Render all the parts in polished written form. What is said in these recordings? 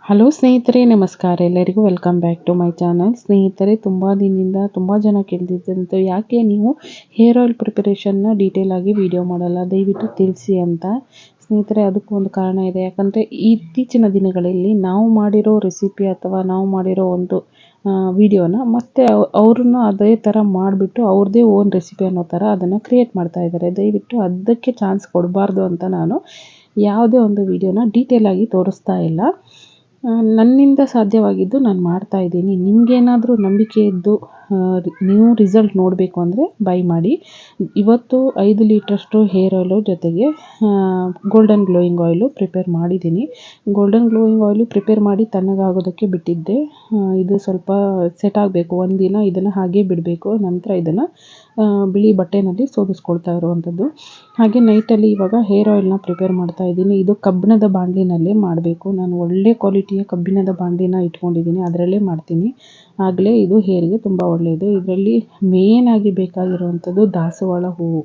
Hello ಸ್ನೇಹಿತರೆ, ನಮಸ್ಕಾರ. ಎಲ್ಲರಿಗೂ welcome back to my channel. ಸ್ನೇಹಿತರೆ, ತುಂಬ ದಿನದಿಂದ ತುಂಬ ಜನ ಕೇಳ್ತಿದ್ದಂತೆ ಯಾಕೆ ನೀವು ಹೇರ್ ಆಯಿಲ್ ಪ್ರಿಪರೇಷನ್ನ ಡೀಟೇಲ್ ಆಗಿ ವಿಡಿಯೋ ಮಾಡಲ್ಲ, ದಯವಿಟ್ಟು ತಿಳಿಸಿ ಅಂತ. ಸ್ನೇಹಿತರೆ, ಅದಕ್ಕೂ ಒಂದು ಕಾರಣ ಇದೆ. ಯಾಕಂದರೆ ಇತ್ತೀಚಿನ ದಿನಗಳಲ್ಲಿ ನಾವು ಮಾಡಿರೋ ರೆಸಿಪಿ ಅಥವಾ ನಾವು ಮಾಡಿರೋ ಒಂದು ವಿಡಿಯೋನ ಮತ್ತೆ ಅವ್ರನ್ನ ಅದೇ ಥರ ಮಾಡಿಬಿಟ್ಟು ಅವ್ರದ್ದೇ ಓನ್ ರೆಸಿಪಿ ಅನ್ನೋ ಥರ ಅದನ್ನು ಕ್ರಿಯೇಟ್ ಮಾಡ್ತಾ ಇದ್ದಾರೆ. ದಯವಿಟ್ಟು ಅದಕ್ಕೆ ಚಾನ್ಸ್ ಕೊಡಬಾರ್ದು ಅಂತ ನಾನು ಯಾವುದೇ ಒಂದು ವಿಡಿಯೋನ ಡೀಟೇಲ್ ಆಗಿ ತೋರಿಸ್ತಾ ಇಲ್ಲ. ನನ್ನಿಂದ ಸಾಧ್ಯವಾಗಿದ್ದು ನಾನು ಮಾಡ್ತಾ ಇದ್ದೀನಿ. ನಿಮಗೇನಾದರೂ ನಂಬಿಕೆ ಇದ್ದು ನೀವು ರಿಸಲ್ಟ್ ನೋಡಬೇಕು ಅಂದರೆ ಬೈ ಮಾಡಿ. ಇವತ್ತು 5 ಲೀಟ್ರಷ್ಟು ಹೇರ್ ಆಯಿಲು ಜೊತೆಗೆ ಗೋಲ್ಡನ್ ಗ್ಲೋಯಿಂಗ್ ಆಯಿಲು ಪ್ರಿಪೇರ್ ಮಾಡಿದ್ದೀನಿ. ಗೋಲ್ಡನ್ ಗ್ಲೋಯಿಂಗ್ ಆಯಿಲು ಪ್ರಿಪೇರ್ ಮಾಡಿ ತಣ್ಣಗಾಗೋದಕ್ಕೆ ಬಿಟ್ಟಿದ್ದೆ. ಇದು ಸ್ವಲ್ಪ ಸೆಟ್ ಆಗಬೇಕು. ಒಂದು ದಿನ ಇದನ್ನು ಹಾಗೆ ಬಿಡಬೇಕು. ನಂತರ ಇದನ್ನು ಬಿಳಿ ಬಟ್ಟೆನಲ್ಲಿ ಸೋದಿಸ್ಕೊಳ್ತಾ ಇರುವಂಥದ್ದು. ಹಾಗೆ ನೈಟಲ್ಲಿ ಇವಾಗ ಹೇರ್ ಆಯಿಲ್ನ ಪ್ರಿಪೇರ್ ಮಾಡ್ತಾ ಇದ್ದೀನಿ. ಇದು ಕಬ್ಬಿಣದ ಬಾಣಲಿನಲ್ಲೇ ಮಾಡಬೇಕು. ನಾನು ಒಳ್ಳೆ ಕ್ವಾಲಿಟಿಯ ಕಬ್ಬಿಣದ ಬಾಣಲಿನ ಇಟ್ಕೊಂಡಿದ್ದೀನಿ, ಅದರಲ್ಲೇ ಮಾಡ್ತೀನಿ. ಆಗಲೇ ಇದು ಹೇರ್ಗೆ ತುಂಬ ಒಳ್ಳೆಯದು. ಇದರಲ್ಲಿ ಮೇಯ್ನಾಗಿ ಬೇಕಾಗಿರುವಂಥದ್ದು ದಾಸವಾಳ ಹೂವು.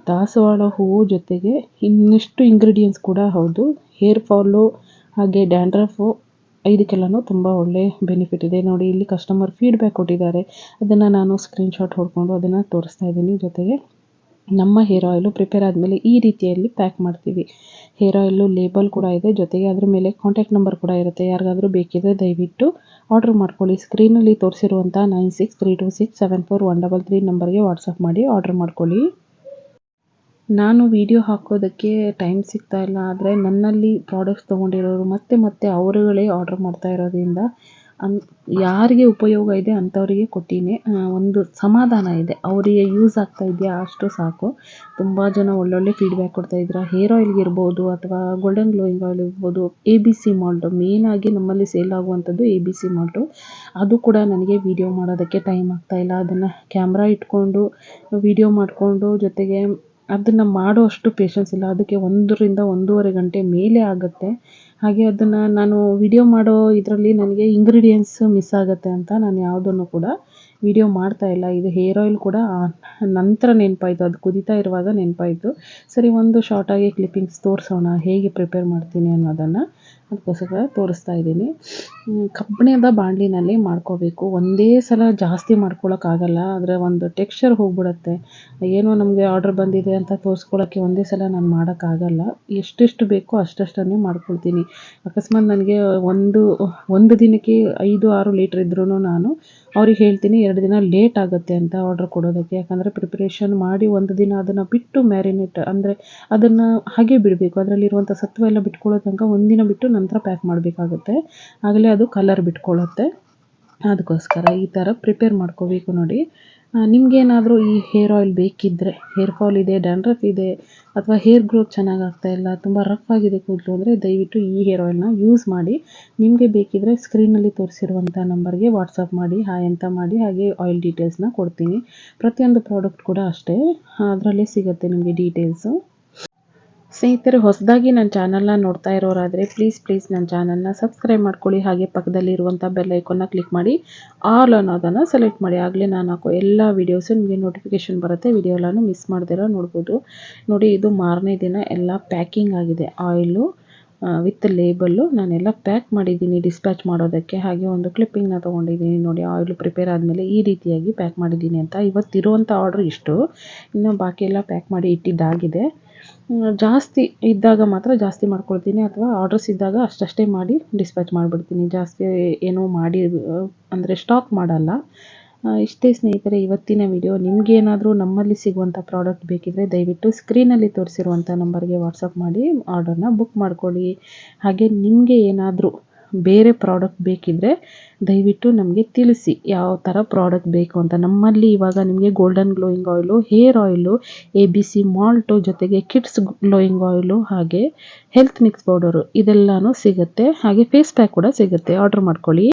ದಾಸವಾಳ ಹೂವು ಜೊತೆಗೆ ಇನ್ನಿಷ್ಟು ಇಂಗ್ರೀಡಿಯೆಂಟ್ಸ್ ಕೂಡ ಹೌದು. ಹೇರ್ ಫಾಲು ಹಾಗೆ ಡ್ಯಾಂಡ್ರಫು ಇದಕ್ಕೆಲ್ಲನೂ ತುಂಬ ಒಳ್ಳೆ ಬೆನಿಫಿಟ್ ಇದೆ. ನೋಡಿ, ಇಲ್ಲಿ ಕಸ್ಟಮರ್ ಫೀಡ್ಬ್ಯಾಕ್ ಕೊಟ್ಟಿದ್ದಾರೆ. ಅದನ್ನು ನಾನು ಸ್ಕ್ರೀನ್ಶಾಟ್ ಹೊಡ್ಕೊಂಡು ಅದನ್ನು ತೋರಿಸ್ತಾ ಇದ್ದೀನಿ. ಜೊತೆಗೆ ನಮ್ಮ ಹೇರ್ ಆಯಿಲು ಪ್ರಿಪೇರ್ ಆದಮೇಲೆ ಈ ರೀತಿಯಲ್ಲಿ ಪ್ಯಾಕ್ ಮಾಡ್ತೀವಿ. ಹೇರ್ ಆಯಿಲು ಲೇಬಲ್ ಕೂಡ ಇದೆ, ಜೊತೆಗೆ ಅದ್ರ ಮೇಲೆ ಕಾಂಟ್ಯಾಕ್ಟ್ ನಂಬರ್ ಕೂಡ ಇರುತ್ತೆ. ಯಾರಿಗಾದರೂ ಬೇಕಿದ್ರೆ ದಯವಿಟ್ಟು ಆರ್ಡ್ರ್ ಮಾಡ್ಕೊಳ್ಳಿ. ಸ್ಕ್ರೀನಲ್ಲಿ ತೋರಿಸಿರುವಂಥ 9632674133 ನಂಬರ್ಗೆ ವಾಟ್ಸಪ್ ಮಾಡಿ ಆರ್ಡ್ರ್ ಮಾಡ್ಕೊಳ್ಳಿ. ನಾನು ವಿಡಿಯೋ ಹಾಕೋದಕ್ಕೆ ಟೈಮ್ ಸಿಗ್ತಾ ಇಲ್ಲ, ಆದರೆ ನನ್ನಲ್ಲಿ ಪ್ರಾಡಕ್ಟ್ಸ್ ತೊಗೊಂಡಿರೋರು ಮತ್ತೆ ಅವರುಗಳೇ ಆರ್ಡ್ರ್ ಮಾಡ್ತಾ ಇರೋದ್ರಿಂದ ಯಾರಿಗೆ ಉಪಯೋಗ ಇದೆ ಅಂಥವರಿಗೆ ಕೊಟ್ಟೀನಿ. ಒಂದು ಸಮಾಧಾನ ಇದೆ, ಅವರಿಗೆ ಯೂಸ್ ಆಗ್ತಾ ಇದೆಯಾ ಅಷ್ಟು ಸಾಕು. ತುಂಬ ಜನ ಒಳ್ಳೊಳ್ಳೆ ಫೀಡ್ಬ್ಯಾಕ್ ಕೊಡ್ತಾಯಿದ್ದೀರಾ. ಹೇರ್ ಆಯಿಲ್ಗೆ ಇರ್ಬೋದು ಅಥವಾ ಗೋಲ್ಡನ್ ಗ್ಲೋಯಿಂಗ್ ಆಯಿಲ್ ಇರ್ಬೋದು. ABC ಮಾಲ್ಟು ಮೇಯ್ನಾಗಿ ನಮ್ಮಲ್ಲಿ ಸೇಲ್ ಆಗುವಂಥದ್ದು ABC ಮಾಲ್ಟು. ಅದು ಕೂಡ ನನಗೆ ವಿಡಿಯೋ ಮಾಡೋದಕ್ಕೆ ಟೈಮ್ ಆಗ್ತಾಯಿಲ್ಲ. ಅದನ್ನು ಕ್ಯಾಮ್ರಾ ಇಟ್ಕೊಂಡು ವಿಡಿಯೋ ಮಾಡಿಕೊಂಡು ಜೊತೆಗೆ ಅದನ್ನು ಮಾಡೋಷ್ಟು ಪೇಷನ್ಸ್ ಇಲ್ಲ. ಅದಕ್ಕೆ 1 ರಿಂದ 1.5 ಗಂಟೆ ಮೇಲೆ ಆಗುತ್ತೆ. ಹಾಗೆ ಅದನ್ನು ನಾನು ವಿಡಿಯೋ ಮಾಡೋ ಇದರಲ್ಲಿ ನನಗೆ ಇಂಗ್ರೀಡಿಯೆಂಟ್ಸ್ ಮಿಸ್ ಆಗುತ್ತೆ ಅಂತ ನಾನು ಯಾವುದನ್ನು ಕೂಡ ವಿಡಿಯೋ ಮಾಡ್ತಾ ಇಲ್ಲ. ಇದು ಹೇರ್ ಆಯಿಲ್ ಕೂಡ ನಂತರ ನೆನಪಾಯಿತು, ಅದು ಕುದೀತಾ ಇರುವಾಗ ನೆನಪಾಯಿತು. ಸರಿ, ಒಂದು ಶಾರ್ಟಾಗಿ ಕ್ಲಿಪ್ಪಿಂಗ್ಸ್ ತೋರಿಸೋಣ ಹೇಗೆ ಪ್ರಿಪೇರ್ ಮಾಡ್ತೀನಿ ಅನ್ನೋದನ್ನು. ಅದಕ್ಕೋಸ್ಕರ ತೋರಿಸ್ತಾ ಇದ್ದೀನಿ. ಕಬ್ಬಿಣದ ಬಾಣಲಿನಲ್ಲಿ ಮಾಡ್ಕೋಬೇಕು. ಒಂದೇ ಸಲ ಜಾಸ್ತಿ ಮಾಡ್ಕೊಳ್ಳೋಕ್ಕಾಗಲ್ಲ, ಅದರ ಒಂದು ಟೆಕ್ಸ್ಚರ್ ಹೋಗ್ಬಿಡುತ್ತೆ. ಏನೋ ನಮಗೆ ಆರ್ಡ್ರ್ ಬಂದಿದೆ ಅಂತ ತೋರಿಸ್ಕೊಳ್ಳೋಕ್ಕೆ ಒಂದೇ ಸಲ ನಾನು ಮಾಡೋಕ್ಕಾಗಲ್ಲ. ಎಷ್ಟೆಷ್ಟು ಬೇಕೋ ಅಷ್ಟಷ್ಟನ್ನೇ ಮಾಡ್ಕೊಳ್ತೀನಿ. ಅಕಸ್ಮಾತ್ ನನಗೆ ಒಂದು ದಿನಕ್ಕೆ 5-6 ಲೀಟ್ರ್ ಇದ್ರೂ ನಾನು ಅವ್ರಿಗೆ ಹೇಳ್ತೀನಿ 2 ದಿನ ಲೇಟ್ ಆಗುತ್ತೆ ಅಂತ ಆರ್ಡ್ರ್ ಕೊಡೋದಕ್ಕೆ. ಯಾಕಂದರೆ ಪ್ರಿಪ್ರೇಷನ್ ಮಾಡಿ 1 ದಿನ ಅದನ್ನು ಬಿಟ್ಟು ಮ್ಯಾರಿನೇಟ್ ಅಂದರೆ ಅದನ್ನು ಹಾಗೆ ಬಿಡಬೇಕು. ಅದರಲ್ಲಿರುವಂಥ ಸತ್ವ ಎಲ್ಲ ಬಿಟ್ಕೊಳ್ಳೋ ತನಕ 1 ದಿನ ಬಿಟ್ಟು ನಂತರ ಪ್ಯಾಕ್ ಮಾಡಬೇಕಾಗುತ್ತೆ. ಆಗಲೇ ಅದು ಕಲರ್ ಬಿಟ್ಕೊಳ್ಳುತ್ತೆ. ಅದಕ್ಕೋಸ್ಕರ ಈ ಥರ ಪ್ರಿಪೇರ್ ಮಾಡ್ಕೋಬೇಕು. ನೋಡಿ, ನಿಮಗೇನಾದರೂ ಈ ಹೇರ್ ಆಯಿಲ್ ಬೇಕಿದ್ದರೆ, ಹೇರ್ ಫಾಲ್ ಇದೆ, ಡ್ಯಾಂಡ್ರಫ್ ಇದೆ ಅಥವಾ ಹೇರ್ ಗ್ರೋತ್ ಚೆನ್ನಾಗಿ ಆಗ್ತಾಯಿಲ್ಲ, ತುಂಬ ರಫ್ ಆಗಿದೆ ಕೂದಲು ಅಂದರೆ ದಯವಿಟ್ಟು ಈ ಹೇರ್ ಆಯಿಲ್ನ ಯೂಸ್ ಮಾಡಿ. ನಿಮಗೆ ಬೇಕಿದ್ದರೆ ಸ್ಕ್ರೀನಲ್ಲಿ ತೋರಿಸಿರುವಂಥ ನಂಬರ್ಗೆ ವಾಟ್ಸಪ್ ಮಾಡಿ, ಹಾಯ್ ಅಂತ ಮಾಡಿ. ಹಾಗೆ ಆಯಿಲ್ ಡೀಟೇಲ್ಸ್ನ ಕೊಡ್ತೀನಿ. ಪ್ರತಿಯೊಂದು ಪ್ರಾಡಕ್ಟ್ ಕೂಡ ಅಷ್ಟೇ, ಅದರಲ್ಲೇ ಸಿಗುತ್ತೆ ನಿಮಗೆ ಡೀಟೇಲ್ಸು. ಸ್ನೇಹಿತರೆ, ಹೊಸದಾಗಿ ನನ್ನ ಚಾನಲ್ನ ನೋಡ್ತಾ ಇರೋರಾದರೆ ಪ್ಲೀಸ್ ನನ್ನ ಚಾನಲ್ನ ಸಬ್ಸ್ಕ್ರೈಬ್ ಮಾಡ್ಕೊಳ್ಳಿ. ಹಾಗೆ ಪಕ್ಕದಲ್ಲಿರುವಂಥ ಬೆಲ್ ಐಕಾನ್ನ ಕ್ಲಿಕ್ ಮಾಡಿ ಆಲ್ ಅನ್ನೋದನ್ನು ಸೆಲೆಕ್ಟ್ ಮಾಡಿ. ಆಗಲೇ ನಾನು ಹಾಕೋ ಎಲ್ಲ ವೀಡಿಯೋಸು ನಿಮಗೆ ನೋಟಿಫಿಕೇಷನ್ ಬರುತ್ತೆ. ವಿಡಿಯೋ ಎಲ್ಲನೂ ಮಿಸ್ ಮಾಡ್ದಿರೋ ನೋಡ್ಬೋದು. ನೋಡಿ, ಇದು ಮಾರನೇ ದಿನ ಎಲ್ಲ ಪ್ಯಾಕಿಂಗ್ ಆಗಿದೆ. ಆಯಿಲು ವಿತ್ ಲೇಬಲ್ಲು ನಾನೆಲ್ಲ ಪ್ಯಾಕ್ ಮಾಡಿದ್ದೀನಿ ಡಿಸ್ಪ್ಯಾಚ್ ಮಾಡೋದಕ್ಕೆ. ಹಾಗೆ ಒಂದು ಕ್ಲಿಪ್ಪಿಂಗ್ನ ತೊಗೊಂಡಿದ್ದೀನಿ. ನೋಡಿ, ಆಯಿಲು ಪ್ರಿಪೇರ್ ಆದಮೇಲೆ ಈ ರೀತಿಯಾಗಿ ಪ್ಯಾಕ್ ಮಾಡಿದ್ದೀನಿ ಅಂತ. ಇವತ್ತಿರುವಂಥ ಆರ್ಡ್ರ್ ಇಷ್ಟು, ಇನ್ನು ಬಾಕಿ ಎಲ್ಲ ಪ್ಯಾಕ್ ಮಾಡಿ ಇಟ್ಟಿದ್ದಾಗಿದೆ. ಜಾಸ್ತಿ ಇದ್ದಾಗ ಮಾತ್ರ ಜಾಸ್ತಿ ಮಾಡ್ಕೊಳ್ತೀನಿ, ಅಥವಾ ಆರ್ಡರ್ಸ್ ಇದ್ದಾಗ ಅಷ್ಟೇ ಮಾಡಿ ಡಿಸ್ಪ್ಯಾಚ್ ಮಾಡಿಬಿಡ್ತೀನಿ. ಜಾಸ್ತಿ ಏನೋ ಮಾಡಿ ಅಂದರೆ ಸ್ಟಾಕ್ ಮಾಡಲ್ಲ. ಇಷ್ಟೇ ಸ್ನೇಹಿತರೆ ಇವತ್ತಿನ ವಿಡಿಯೋ. ನಿಮಗೇನಾದರೂ ನಮ್ಮಲ್ಲಿ ಸಿಗುವಂಥ ಪ್ರಾಡಕ್ಟ್ ಬೇಕಿದ್ದರೆ ದಯವಿಟ್ಟು ಸ್ಕ್ರೀನಲ್ಲಿ ತೋರಿಸಿರುವಂಥ ನಂಬರ್ಗೆ ವಾಟ್ಸಪ್ ಮಾಡಿ ಆರ್ಡರ್ನ ಬುಕ್ ಮಾಡ್ಕೊಳ್ಳಿ. ಹಾಗೆ ನಿಮಗೆ ಏನಾದರೂ ಬೇರೆ ಪ್ರಾಡಕ್ಟ್ ಬೇಕಿದ್ದರೆ ದಯವಿಟ್ಟು ನಮಗೆ ತಿಳಿಸಿ, ಯಾವ ಥರ ಪ್ರಾಡಕ್ಟ್ ಬೇಕು ಅಂತ. ನಮ್ಮಲ್ಲಿ ಇವಾಗ ನಿಮಗೆ golden glowing oil, hair oil, ABC malt ಜೊತೆಗೆ ಕಿಡ್ಸ್ ಗ್ಲೋಯಿಂಗ್ ಆಯಿಲು ಹಾಗೆ ಹೆಲ್ತ್ ಮಿಕ್ಸ್ ಪೌಡರು ಇದೆಲ್ಲನೂ ಸಿಗುತ್ತೆ. ಹಾಗೆ ಫೇಸ್ ಪ್ಯಾಕ್ ಕೂಡ ಸಿಗುತ್ತೆ. ಆರ್ಡ್ರ್ ಮಾಡ್ಕೊಳ್ಳಿ.